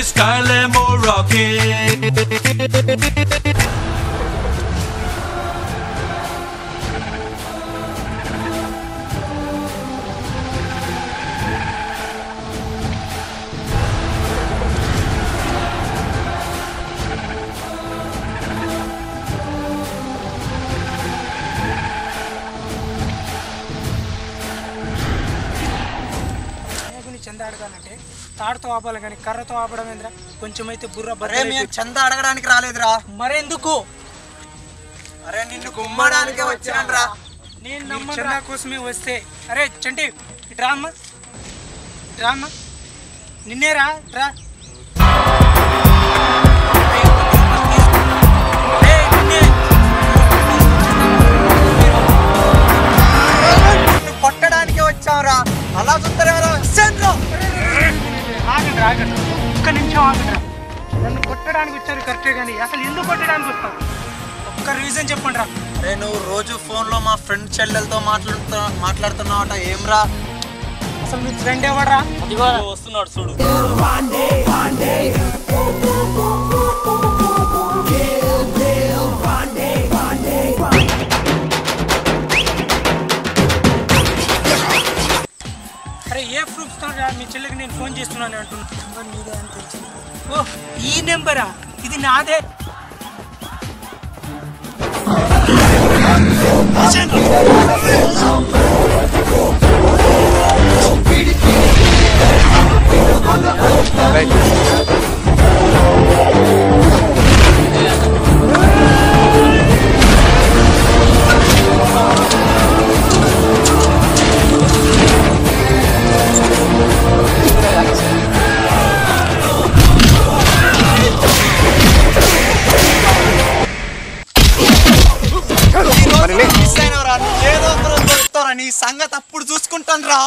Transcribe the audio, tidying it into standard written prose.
Skyline more rocket. చందా అడగాలంటే తాడుతో ఆపాలి కానీ కర్రతో ఆపడం ఏంద్రా? కొంచెం అయితే బుర్ర అరే మేము చందా అడగడానికి రాలేదురా. మరెందుకు? అరే నిన్ను గుమ్మడానికే వచ్చానురా. నేను చందా కోసమే వస్తే. అరే చంటి ఇట్రా అమ్మ, ఇట్రా అమ్మ, నిన్నేరా రా. కొట్టడానికే వచ్చావురా. అలా చూస్తారా? ఆగండి ఆగండి, ఒక్క నిమిషం ఆగండి. నన్ను కొట్టడానికి వచ్చారు కరెక్టే, కానీ అసలు ఎందుకు కొట్టడానికి వస్తావు? ఒక్క రీజన్ చెప్పండి రా. అరే నువ్వు రోజు ఫోన్లో మా ఫ్రెండ్ చెల్లెలతో మాట్లాడుతున్నావట, ఏమ్రా? అసలు మీ ఫ్రెండ్ ఎవడరా? వస్తున్నాడు చూడు. అరే ఏ ప్రూఫ్ తో మీ చెల్లికి నేను ఫోన్ చేస్తున్నాను అంటున్నా? నీదే అని తెలిసింది. ఓ ఈ నెంబరా? ఇది నాదే. నీ సంగతి అప్పుడు చూసుకుంటాను రా.